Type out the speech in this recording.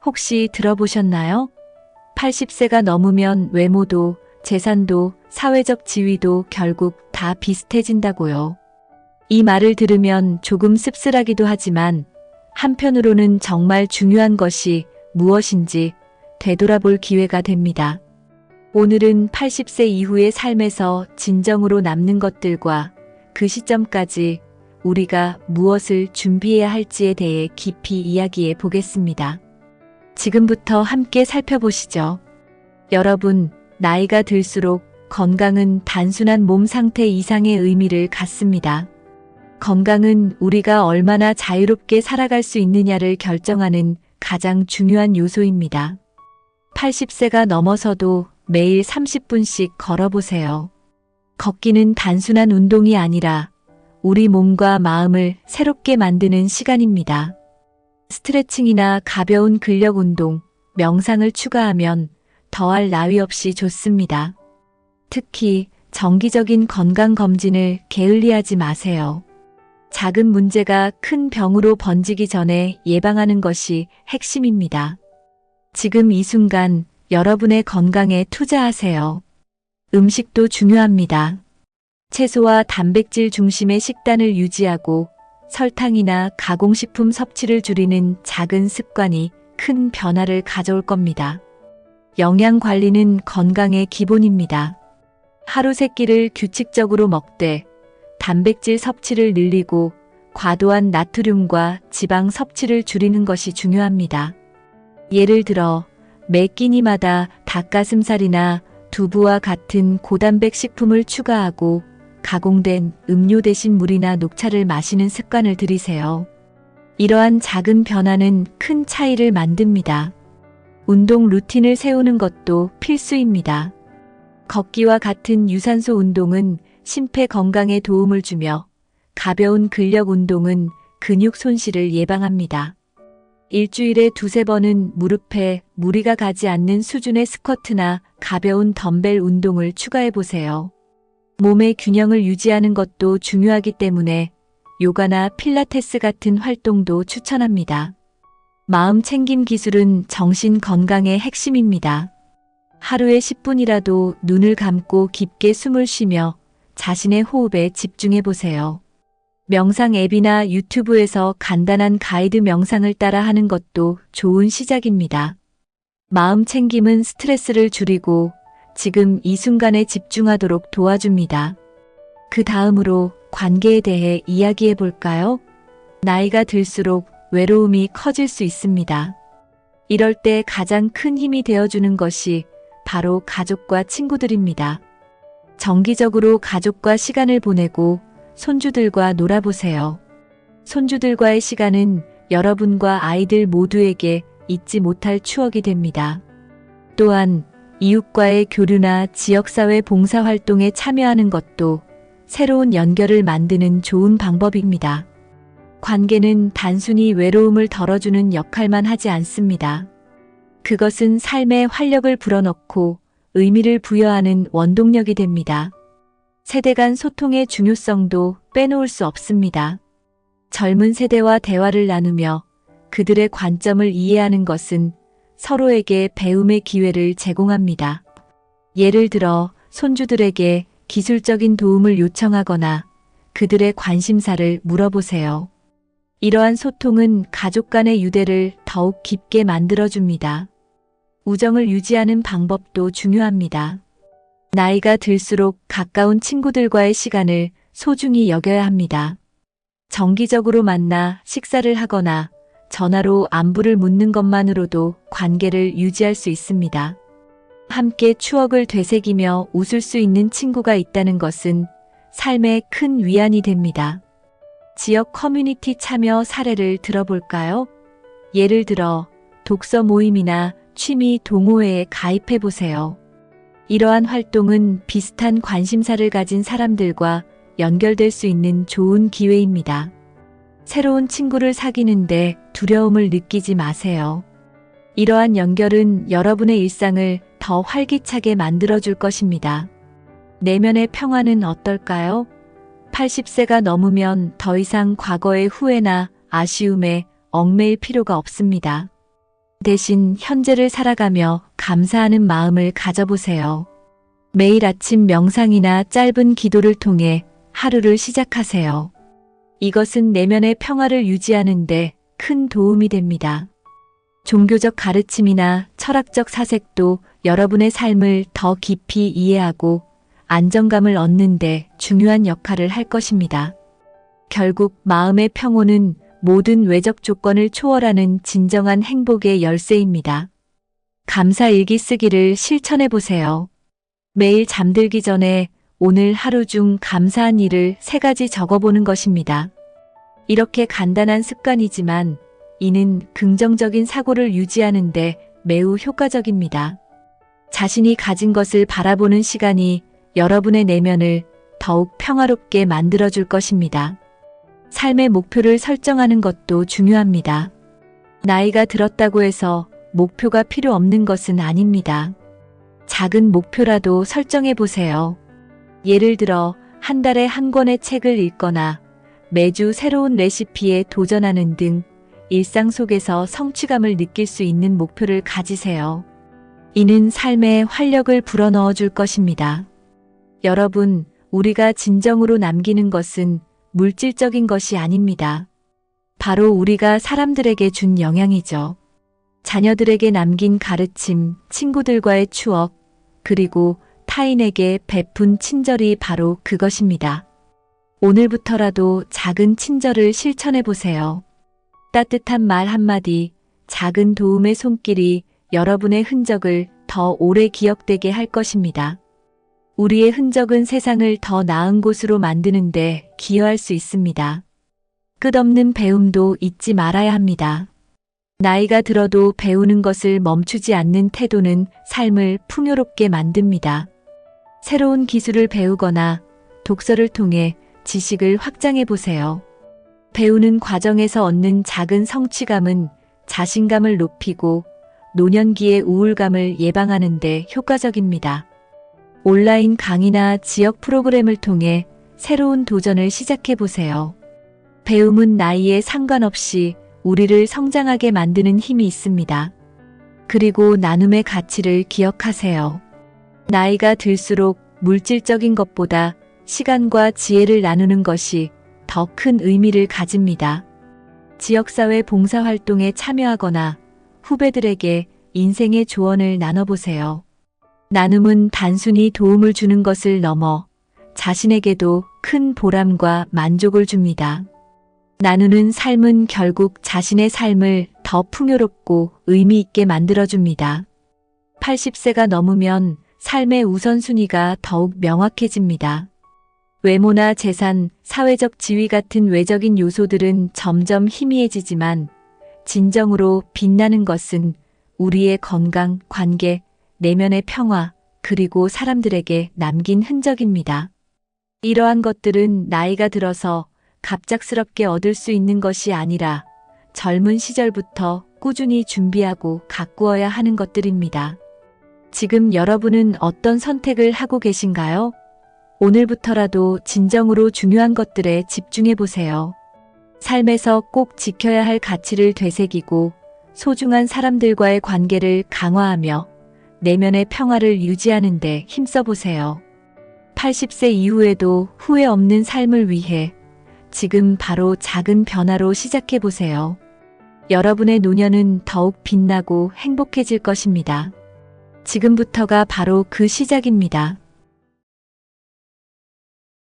혹시 들어보셨나요? 80세가 넘으면 외모도, 재산도, 사회적 지위도 결국 다 비슷해진다고요. 이 말을 들으면 조금 씁쓸하기도 하지만 한편으로는 정말 중요한 것이 무엇인지 되돌아볼 기회가 됩니다. 오늘은 80세 이후의 삶에서 진정으로 남는 것들과 그 시점까지 우리가 무엇을 준비해야 할지에 대해 깊이 이야기해 보겠습니다. 지금부터 함께 살펴보시죠. 여러분, 나이가 들수록 건강은 단순한 몸 상태 이상의 의미를 갖습니다. 건강은 우리가 얼마나 자유롭게 살아갈 수 있느냐를 결정하는 가장 중요한 요소입니다. 80세가 넘어서도 매일 30분씩 걸어보세요. 걷기는 단순한 운동이 아니라 우리 몸과 마음을 새롭게 만드는 시간입니다. 스트레칭이나 가벼운 근력 운동, 명상을 추가하면 더할 나위 없이 좋습니다. 특히 정기적인 건강검진을 게을리하지 마세요. 작은 문제가 큰 병으로 번지기 전에 예방하는 것이 핵심입니다. 지금 이 순간 여러분의 건강에 투자하세요. 음식도 중요합니다. 채소와 단백질 중심의 식단을 유지하고 설탕이나 가공식품 섭취를 줄이는 작은 습관이 큰 변화를 가져올 겁니다. 영양 관리는 건강의 기본입니다. 하루 3끼를 규칙적으로 먹되 단백질 섭취를 늘리고 과도한 나트륨과 지방 섭취를 줄이는 것이 중요합니다. 예를 들어 매 끼니마다 닭가슴살이나 두부와 같은 고단백 식품을 추가하고 가공된 음료 대신 물이나 녹차를 마시는 습관을 들이세요. 이러한 작은 변화는 큰 차이를 만듭니다. 운동 루틴을 세우는 것도 필수입니다. 걷기와 같은 유산소 운동은 심폐 건강에 도움을 주며 가벼운 근력 운동은 근육 손실을 예방합니다. 일주일에 2~3번은 무릎에 무리가 가지 않는 수준의 스쿼트나 가벼운 덤벨 운동을 추가해 보세요. 몸의 균형을 유지하는 것도 중요하기 때문에 요가나 필라테스 같은 활동도 추천합니다. 마음 챙김 기술은 정신 건강의 핵심입니다. 하루에 10분이라도 눈을 감고 깊게 숨을 쉬며 자신의 호흡에 집중해 보세요. 명상 앱이나 유튜브에서 간단한 가이드 명상을 따라 하는 것도 좋은 시작입니다. 마음 챙김은 스트레스를 줄이고 지금 이 순간에 집중하도록 도와줍니다. 그 다음으로 관계에 대해 이야기해 볼까요? 나이가 들수록 외로움이 커질 수 있습니다. 이럴 때 가장 큰 힘이 되어주는 것이 바로 가족과 친구들입니다. 정기적으로 가족과 시간을 보내고 손주들과 놀아보세요. 손주들과의 시간은 여러분과 아이들 모두에게 잊지 못할 추억이 됩니다. 또한 이웃과의 교류나 지역사회 봉사활동에 참여하는 것도 새로운 연결을 만드는 좋은 방법입니다. 관계는 단순히 외로움을 덜어주는 역할만 하지 않습니다. 그것은 삶에 활력을 불어넣고 의미를 부여하는 원동력이 됩니다. 세대 간 소통의 중요성도 빼놓을 수 없습니다. 젊은 세대와 대화를 나누며 그들의 관점을 이해하는 것은 서로에게 배움의 기회를 제공합니다. 예를 들어 손주들에게 기술적인 도움을 요청하거나 그들의 관심사를 물어보세요. 이러한 소통은 가족 간의 유대를 더욱 깊게 만들어줍니다. 우정을 유지하는 방법도 중요합니다. 나이가 들수록 가까운 친구들과의 시간을 소중히 여겨야 합니다. 정기적으로 만나 식사를 하거나 전화로 안부를 묻는 것만으로도 관계를 유지할 수 있습니다. 함께 추억을 되새기며 웃을 수 있는 친구가 있다는 것은 삶에 큰 위안이 됩니다. 지역 커뮤니티 참여 사례를 들어볼까요? 예를 들어 독서 모임이나 취미 동호회에 가입해 보세요. 이러한 활동은 비슷한 관심사를 가진 사람들과 연결될 수 있는 좋은 기회입니다. 새로운 친구를 사귀는데 두려움을 느끼지 마세요. 이러한 연결은 여러분의 일상을 더 활기차게 만들어줄 것입니다. 내면의 평화는 어떨까요? 80세가 넘으면 더 이상 과거의 후회나 아쉬움에 얽매일 필요가 없습니다. 대신 현재를 살아가며 감사하는 마음을 가져보세요. 매일 아침 명상이나 짧은 기도를 통해 하루를 시작하세요. 이것은 내면의 평화를 유지하는 데 큰 도움이 됩니다. 종교적 가르침이나 철학적 사색도 여러분의 삶을 더 깊이 이해하고 안정감을 얻는 데 중요한 역할을 할 것입니다. 결국 마음의 평온은 모든 외적 조건을 초월하는 진정한 행복의 열쇠입니다. 감사 일기 쓰기를 실천해 보세요. 매일 잠들기 전에 오늘 하루 중 감사한 일을 3가지 적어보는 것입니다. 이렇게 간단한 습관이지만 이는 긍정적인 사고를 유지하는 데 매우 효과적입니다. 자신이 가진 것을 바라보는 시간이 여러분의 내면을 더욱 평화롭게 만들어줄 것입니다. 삶의 목표를 설정하는 것도 중요합니다. 나이가 들었다고 해서 목표가 필요 없는 것은 아닙니다. 작은 목표라도 설정해 보세요. 예를 들어 한 달에 한 권의 책을 읽거나 매주 새로운 레시피에 도전하는 등 일상 속에서 성취감을 느낄 수 있는 목표를 가지세요. 이는 삶에 활력을 불어넣어 줄 것입니다. 여러분, 우리가 진정으로 남기는 것은 물질적인 것이 아닙니다. 바로 우리가 사람들에게 준 영향이죠. 자녀들에게 남긴 가르침, 친구들과의 추억, 그리고 타인에게 베푼 친절이 바로 그것입니다. 오늘부터라도 작은 친절을 실천해 보세요. 따뜻한 말 한마디, 작은 도움의 손길이 여러분의 흔적을 더 오래 기억되게 할 것입니다. 우리의 흔적은 세상을 더 나은 곳으로 만드는데 기여할 수 있습니다. 끝없는 배움도 잊지 말아야 합니다. 나이가 들어도 배우는 것을 멈추지 않는 태도는 삶을 풍요롭게 만듭니다. 새로운 기술을 배우거나 독서를 통해 지식을 확장해 보세요. 배우는 과정에서 얻는 작은 성취감은 자신감을 높이고 노년기의 우울감을 예방하는 데 효과적입니다. 온라인 강의나 지역 프로그램을 통해 새로운 도전을 시작해 보세요. 배움은 나이에 상관없이 우리를 성장하게 만드는 힘이 있습니다. 그리고 나눔의 가치를 기억하세요. 나이가 들수록 물질적인 것보다 시간과 지혜를 나누는 것이 더 큰 의미를 가집니다. 지역사회 봉사활동에 참여하거나 후배들에게 인생의 조언을 나눠보세요. 나눔은 단순히 도움을 주는 것을 넘어 자신에게도 큰 보람과 만족을 줍니다. 나누는 삶은 결국 자신의 삶을 더 풍요롭고 의미 있게 만들어줍니다. 80세가 넘으면 삶의 우선순위가 더욱 명확해집니다. 외모나 재산, 사회적 지위 같은 외적인 요소들은 점점 희미해지지만 진정으로 빛나는 것은 우리의 건강, 관계, 내면의 평화, 그리고 사람들에게 남긴 흔적입니다. 이러한 것들은 나이가 들어서 갑작스럽게 얻을 수 있는 것이 아니라 젊은 시절부터 꾸준히 준비하고 가꾸어야 하는 것들입니다. 지금 여러분은 어떤 선택을 하고 계신가요? 오늘부터라도 진정으로 중요한 것들에 집중해 보세요. 삶에서 꼭 지켜야 할 가치를 되새기고 소중한 사람들과의 관계를 강화하며 내면의 평화를 유지하는 데 힘써 보세요. 80세 이후에도 후회 없는 삶을 위해 지금 바로 작은 변화로 시작해 보세요. 여러분의 노년은 더욱 빛나고 행복해질 것입니다. 지금부터가 바로 그 시작입니다.